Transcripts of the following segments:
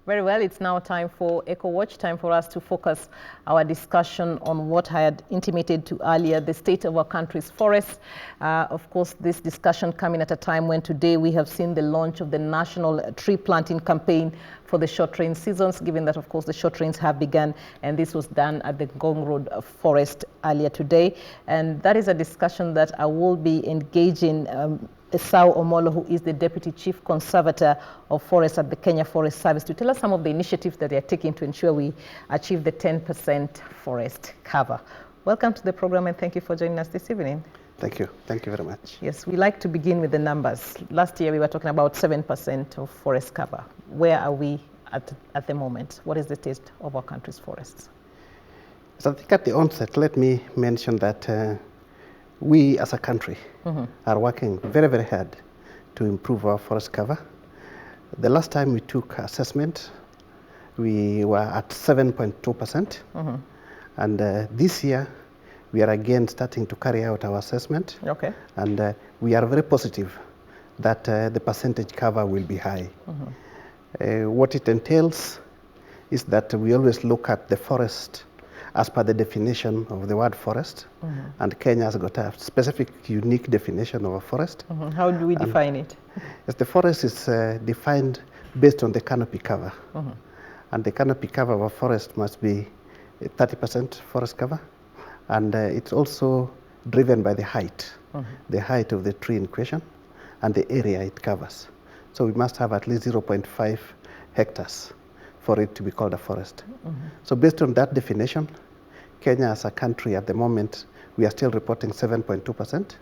Very well, it's now time for Eco Watch, time for us to focus our discussion on what I had intimated to earlier, the state of our country's forests. Of course, this discussion coming at a time when today we have seen the launch of the National Tree Planting Campaign for the short rain seasons, given that, of course, the short rains have begun, and this was done at the Ngong Road Forest earlier today. And that is a discussion that I will be engaging Esau Omollo, who is the Deputy Chief Conservator of Forests at the Kenya Forest Service, to tell us some of the initiatives that they are taking to ensure we achieve the 10% forest cover. Welcome to the program, and thank you for joining us this evening. Thank you. Thank you very much. Yes, we like to begin with the numbers. Last year, we were talking about 7% of forest cover. Where are we at the moment? What is the state of our country's forests? So I think at the onset, let me mention that we as a country are working very, very hard to improve our forest cover. The last time we took assessment, we were at 7.2%. And this year, we are again starting to carry out our assessment. Okay. And we are very positive that the percentage cover will be high. What it entails is that we always look at the forest as per the definition of the word forest, and Kenya has got a specific, unique definition of a forest. How do we define it? Yes, the forest is defined based on the canopy cover, and the canopy cover of a forest must be 30% forest cover, and it's also driven by the height of the tree in question, and the area it covers. So we must have at least 0.5 hectares for it to be called a forest. So based on that definition, Kenya as a country at the moment, we are still reporting 7.2%,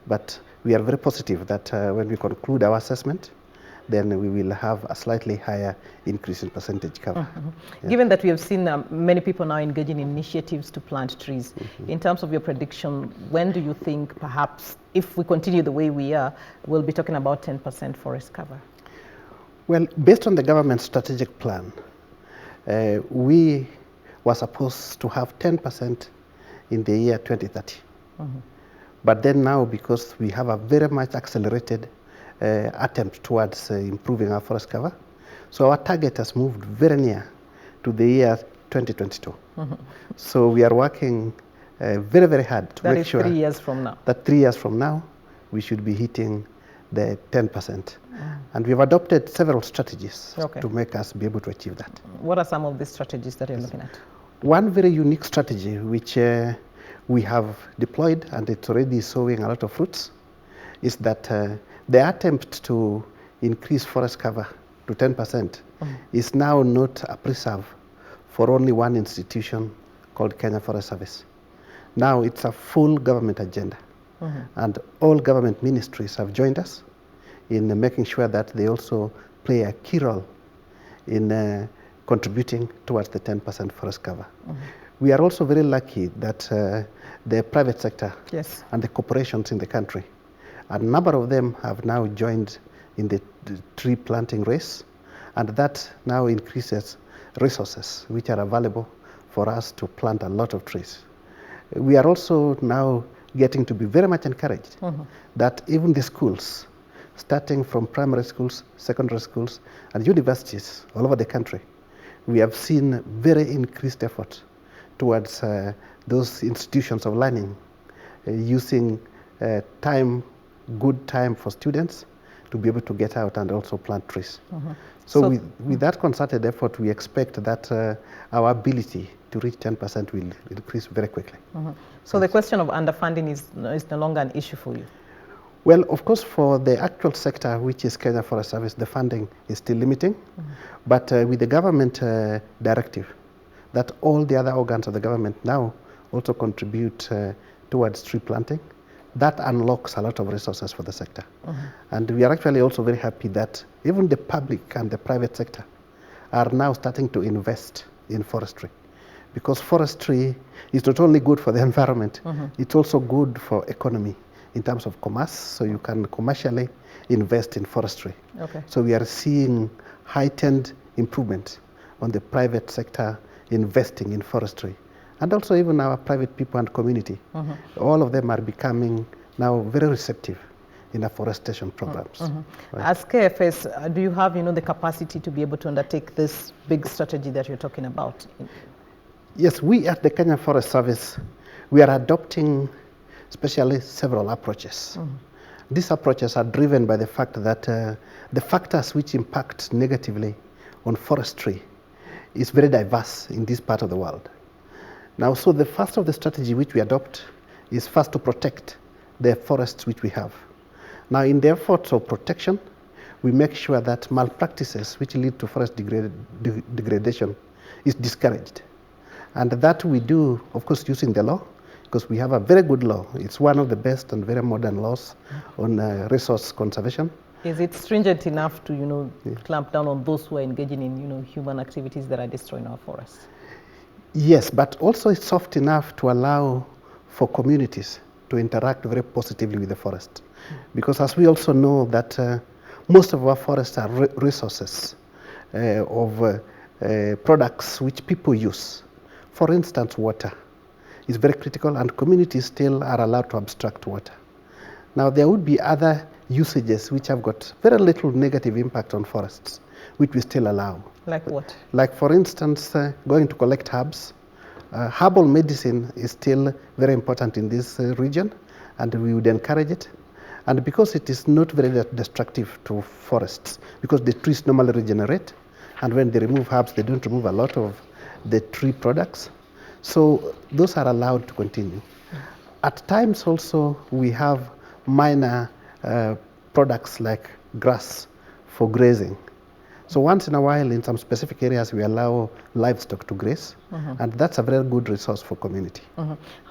but we are very positive that when we conclude our assessment, then we will have a slightly higher increase in percentage cover. Yeah. Given that we have seen many people now engaging in initiatives to plant trees, in terms of your prediction, when do you think perhaps, if we continue the way we are, we'll be talking about 10% forest cover? Well, based on the government strategic plan, we were supposed to have 10% in the year 2030. But then now, because we have a very much accelerated attempt towards improving our forest cover, so our target has moved very near to the year 2022. So we are working very, very hard to make sure 3 years from now. That 3 years from now, we should be hitting the 10%. And we've adopted several strategies to make us be able to achieve that. What are some of the strategies that you're looking at? One very unique strategy which we have deployed, and it's already showing a lot of fruits, is that the attempt to increase forest cover to 10% is now not a preserve for only one institution called Kenya Forest Service. Now it's a full government agenda. And all government ministries have joined us in making sure that they also play a key role in contributing towards the 10% forest cover. We are also very lucky that the private sector and the corporations in the country, a number of them have now joined in the tree planting race, and that now increases resources which are available for us to plant a lot of trees. We are also now getting to be very much encouraged that even the schools, starting from primary schools, secondary schools, and universities all over the country, we have seen very increased effort towards those institutions of learning, using good time for students to be able to get out and also plant trees. So with that concerted effort, we expect that our ability to reach 10% will increase very quickly. So the question of underfunding is no longer an issue for you? Well, of course, for the actual sector, which is Kenya Forest Service, the funding is still limiting. But with the government directive, that all the other organs of the government now also contribute towards tree planting, that unlocks a lot of resources for the sector. And we are actually also very happy that even the public and the private sector are now starting to invest in forestry. Because forestry is not only good for the environment, it's also good for economy in terms of commerce, so you can commercially invest in forestry. So we are seeing heightened improvement on the private sector investing in forestry. And also even our private people and community, all of them are becoming now very receptive in afforestation programs. Right. As KFS, do you have the capacity to be able to undertake this big strategy that you're talking about? Yes, we at the Kenya Forest Service, we are adopting especially several approaches. These approaches are driven by the fact that the factors which impact negatively on forestry is very diverse in this part of the world. Now, so the first of the strategy which we adopt is first to protect the forests which we have. Now, in the efforts of protection, we make sure that malpractices which lead to forest degradation is discouraged. And that we do, of course, using the law, because we have a very good law. It's one of the best and very modern laws on resource conservation. Is it stringent enough to, clamp down on those who are engaging in, human activities that are destroying our forests? Yes, but also it's soft enough to allow for communities to interact very positively with the forest. Because as we also know that most of our forests are resources of products which people use. For instance, water is very critical, and communities still are allowed to abstract water. Now, there would be other usages which have got very little negative impact on forests, which we still allow. Like what? Like, for instance, going to collect herbs. Herbal medicine is still very important in this region, and we would encourage it. And because it is not very destructive to forests, because the trees normally regenerate, and when they remove herbs, they don't remove a lot of the tree products. So those are allowed to continue. At times also, we have minor products like grass for grazing. So once in a while, in some specific areas, we allow livestock to graze, and that's a very good resource for community.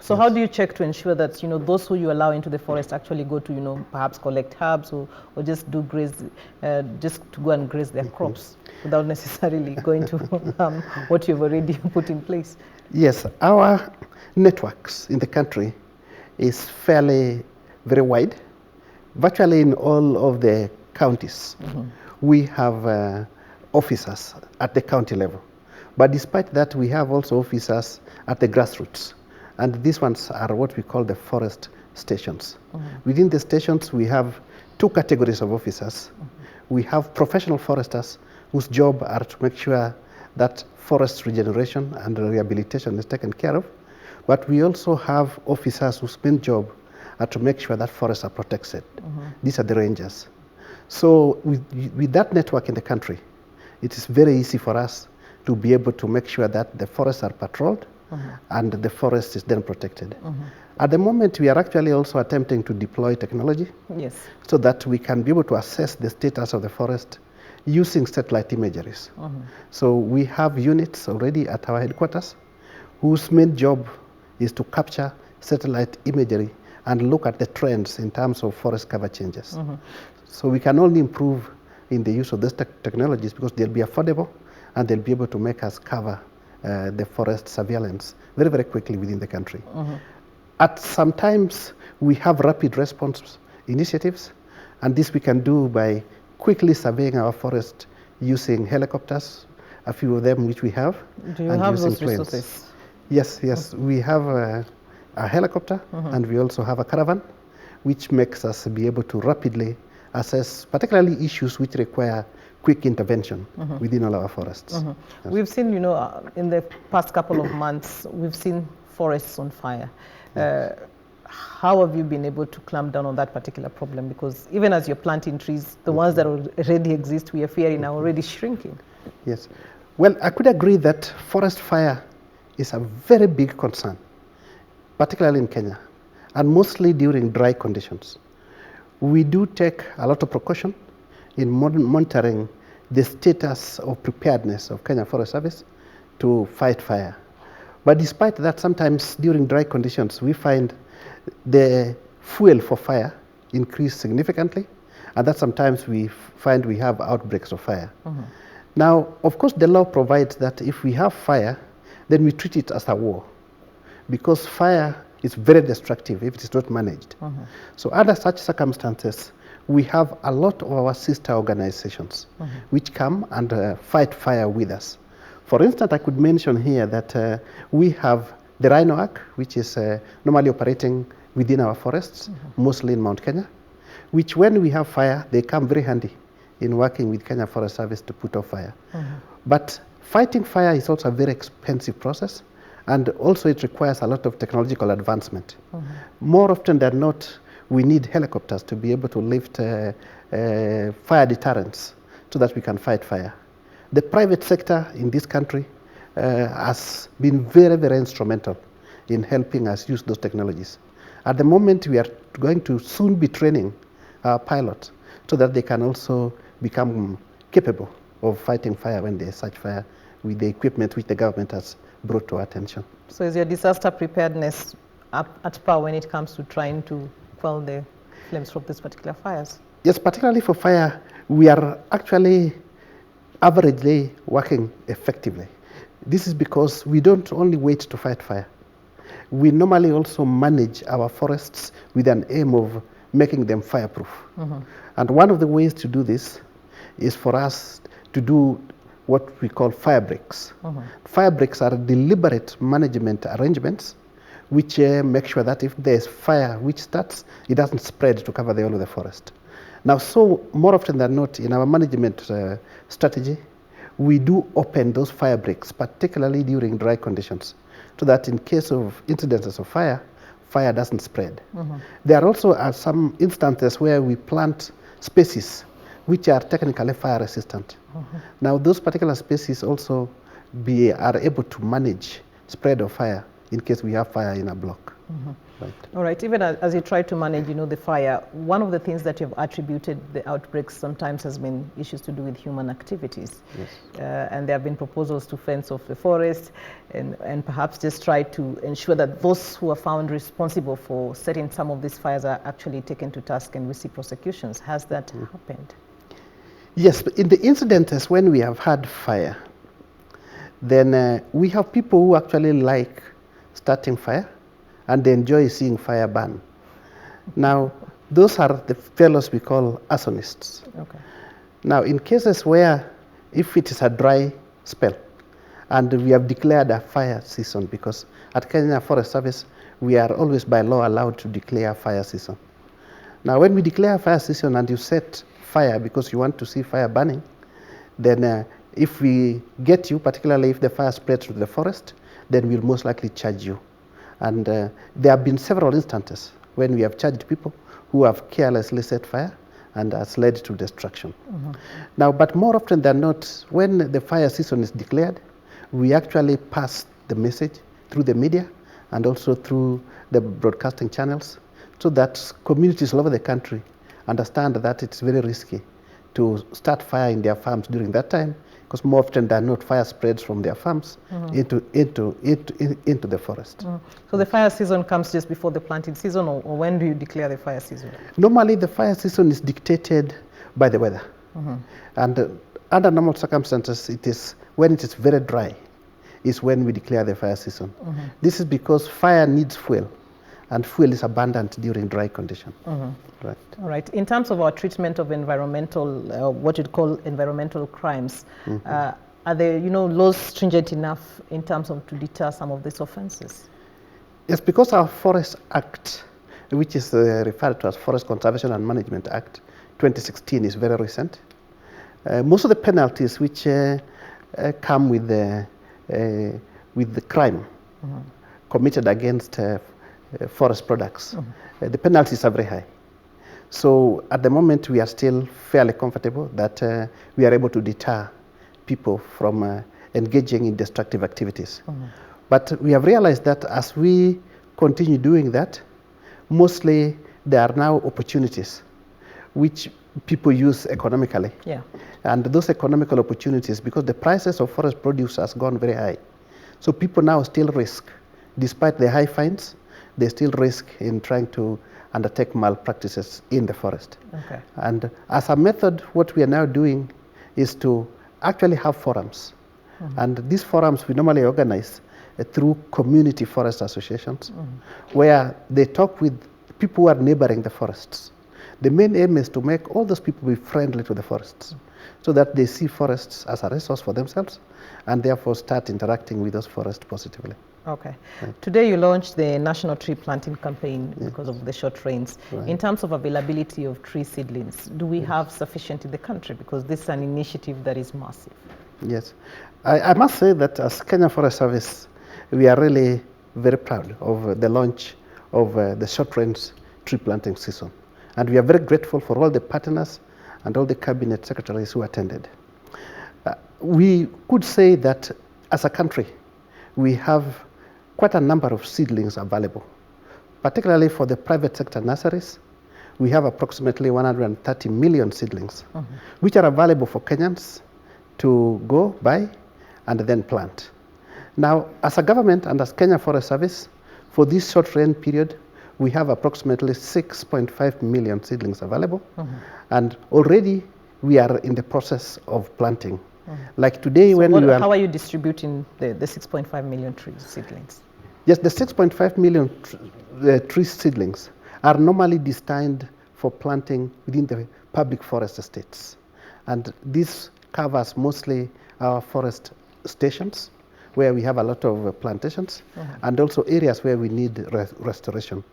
So how do you check to ensure that those who you allow into the forest actually go to perhaps collect herbs or just do graze, just to go and graze their crops without necessarily going to what you've already put in place? Yes, our networks in the country is fairly very wide. Virtually in all of the counties, we have officers at the county level. But despite that, we have also officers at the grassroots. And these ones are what we call the forest stations. Within the stations, we have two categories of officers. We have professional foresters whose job are to make sure that forest regeneration and rehabilitation is taken care of. But we also have officers whose main job are to make sure that forests are protected. These are the rangers. So with that network in the country, it is very easy for us to be able to make sure that the forests are patrolled and the forest is then protected. At the moment, we are actually also attempting to deploy technology so that we can be able to assess the status of the forest using satellite imageries. So we have units already at our headquarters whose main job is to capture satellite imagery and look at the trends in terms of forest cover changes. So we can only improve in the use of these technologies because they'll be affordable and they'll be able to make us cover the forest surveillance very, very quickly within the country. At sometimes we have rapid response initiatives, and this we can do by quickly surveying our forest using helicopters, a few of them which we have. Do you have those resources? Yes, we have a helicopter and we also have a caravan, which makes us be able to rapidly assess particularly issues which require quick intervention within all our forests. Yes. We've seen, in the past couple of months, we've seen forests on fire. How have you been able to clamp down on that particular problem? Because even as you're planting trees, the ones that already exist, we are fearing are already shrinking. Yes. Well, I could agree that forest fire is a very big concern, particularly in Kenya, and mostly during dry conditions. We do take a lot of precaution in monitoring the status of preparedness of Kenya Forest Service to fight fire. But despite that, sometimes during dry conditions, we find the fuel for fire increase significantly, and that sometimes we find we have outbreaks of fire. Now, of course, the law provides that if we have fire, then we treat it as a war, because fire is very destructive if it is not managed. So under such circumstances, we have a lot of our sister organizations which come and fight fire with us. For instance, I could mention here that we have the Rhino Arc, which is normally operating within our forests, mostly in Mount Kenya. which when we have fire, they come very handy in working with Kenya Forest Service to put off fire. But fighting fire is also a very expensive process, and also it requires a lot of technological advancement. More often than not, we need helicopters to be able to lift fire deterrents so that we can fight fire. The private sector in this country has been very, very instrumental in helping us use those technologies. At the moment, we are going to soon be training our pilots so that they can also become capable of fighting fire when there's such fire with the equipment which the government has brought to our attention. So is your disaster preparedness at par when it comes to trying to quell the flames from these particular fires? Yes, particularly for fire, we are actually averagely working effectively. This is because we don't only wait to fight fire. We normally also manage our forests with an aim of making them fireproof. And one of the ways to do this is for us to do what we call fire breaks. Fire breaks are deliberate management arrangements which make sure that if there's fire which starts, it doesn't spread to cover the whole of the forest. Now, so more often than not, in our management strategy, we do open those fire breaks, particularly during dry conditions, so that in case of incidences of fire, fire doesn't spread. There are also some instances where we plant species which are technically fire resistant. Now, those particular species also are able to manage spread of fire in case we have fire in a block. Right. All right, even as you try to manage, the fire, one of the things that you've attributed the outbreaks sometimes has been issues to do with human activities. Yes. And there have been proposals to fence off the forest and perhaps just try to ensure that those who are found responsible for setting some of these fires are actually taken to task and receive prosecutions. Has that happened? Yes, in the incidents when we have had fire, then we have people who actually like starting fire and they enjoy seeing fire burn. Now, those are the fellows we call arsonists. Okay. Now, in cases where if it is a dry spell and we have declared a fire season, because at Kenya Forest Service, we are always by law allowed to declare fire season. Now, when we declare fire season and you set fire because you want to see fire burning, then if we get you, particularly if the fire spreads to the forest, then we'll most likely charge you. And there have been several instances when we have charged people who have carelessly set fire and has led to destruction. Now, but more often than not, when the fire season is declared, we actually pass the message through the media and also through the broadcasting channels so that communities all over the country understand that it's very risky to start fire in their farms during that time, because more often than not, fire spreads from their farms into the forest. So the fire season comes just before the planting season, or when do you declare the fire season? Normally, the fire season is dictated by the weather. And under normal circumstances, it is when it is very dry, is when we declare the fire season. This is because fire needs fuel, and fuel is abundant during dry condition. Right. All right. In terms of our treatment of environmental, what you'd call environmental crimes, are there, laws stringent enough in terms of to deter some of these offenses? Yes, because our Forest Act, which is referred to as Forest Conservation and Management Act 2016, is very recent. Most of the penalties which come with the crime committed against forest products, the penalties are very high. So at the moment, we are still fairly comfortable that we are able to deter people from engaging in destructive activities. But we have realized that as we continue doing that, mostly there are now opportunities which people use economically. And those economical opportunities, because the prices of forest produce has gone very high. So people now still risk, despite the high fines, they still risk in trying to undertake malpractices in the forest. And as a method, what we are now doing is to actually have forums. And these forums we normally organize through community forest associations, where they talk with people who are neighboring the forests. The main aim is to make all those people be friendly to the forests, so that they see forests as a resource for themselves and therefore start interacting with those forests positively. Okay. Right. Today you launched the National Tree Planting Campaign because of the short rains. Right. In terms of availability of tree seedlings, do we have sufficient in the country? Because this is an initiative that is massive. Yes. I must say that as Kenya Forest Service, we are really very proud of the launch of the short range tree planting season. And we are very grateful for all the partners and all the cabinet secretaries who attended. We could say that as a country, we have quite a number of seedlings available, particularly for the private sector nurseries. We have approximately 130 million seedlings, which are available for Kenyans to go buy and then plant. Now, as a government and as Kenya Forest Service, for this short rain period, we have approximately 6.5 million seedlings available, and already we are in the process of planting. Like today, So when how are you distributing the 6.5 million tree seedlings? Yes, the 6.5 million tree seedlings are normally destined for planting within the public forest estates. And this covers mostly our forest stations, where we have a lot of plantations, and also areas where we need restoration.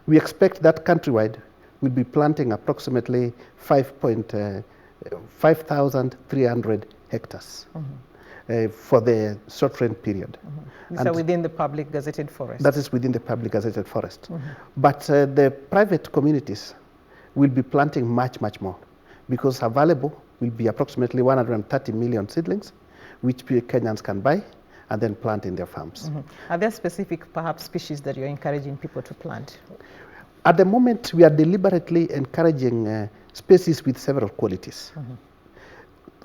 We expect that countrywide we'll be planting approximately 5,300 hectares for the short rain period. These are within the public gazetted forest? That is within the public gazetted forest. But the private communities will be planting much, much more, because available will be approximately 130 million seedlings, which Kenyans can buy and then plant in their farms. Are there specific, perhaps, species that you're encouraging people to plant? At the moment, we are deliberately encouraging species with several qualities.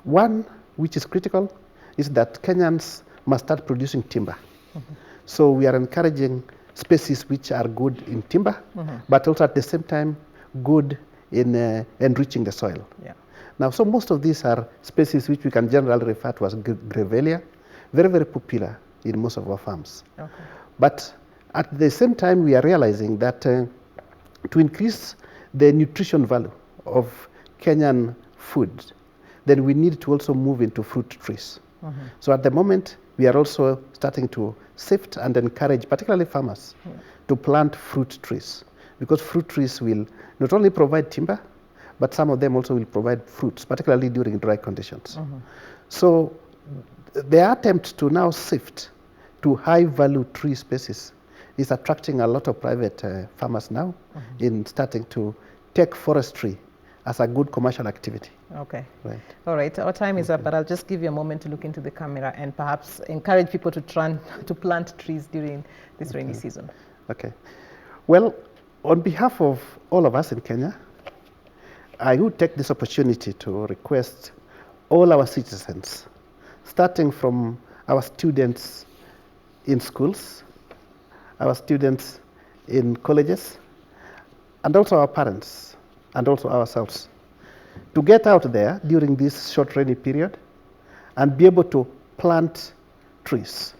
One, which is critical, is that Kenyans must start producing timber. So we are encouraging species which are good in timber, but also at the same time good in enriching the soil. Now, so most of these are species which we can generally refer to as gravelia, very, very popular in most of our farms. But at the same time, we are realizing that to increase the nutrition value of Kenyan food, then we need to also move into fruit trees. So at the moment, we are also starting to sift and encourage, particularly farmers, to plant fruit trees, because fruit trees will not only provide timber, but some of them also will provide fruits, particularly during dry conditions. So the attempt to now sift to high-value tree species is attracting a lot of private farmers now in starting to take forestry as a good commercial activity. Okay. Right. All right. Our time is up, but I'll just give you a moment to look into the camera and perhaps encourage people to plant trees during this rainy season. Okay. Well, on behalf of all of us in Kenya, I would take this opportunity to request all our citizens, starting from our students in schools, our students in colleges, and also our parents, and also ourselves, to get out there during this short rainy period and be able to plant trees.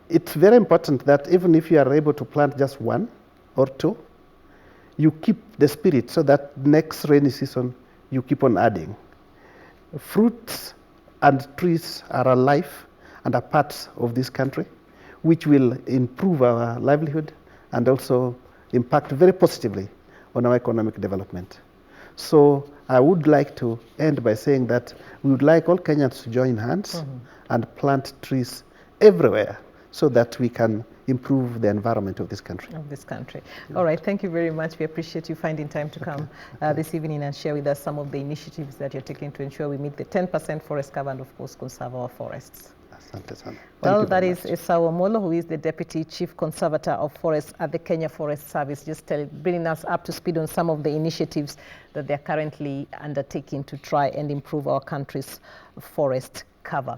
It's very important that even if you are able to plant just one or two, you keep the spirit so that next rainy season you keep on adding. Fruits and trees are alive and a part of this country, which will improve our livelihood and also impact very positively on our economic development. So I would like to end by saying that we would like all Kenyans to join hands and plant trees everywhere so that we can improve the environment of this country. All right, thank you very much. We appreciate you finding time to come this evening and share with us some of the initiatives that you're taking to ensure we meet the 10% forest cover and, of course, conserve our forests. Well, that is Esau Omollo, who is the Deputy Chief Conservator of Forests at the Kenya Forest Service, just bringing us up to speed on some of the initiatives that they're currently undertaking to try and improve our country's forest cover.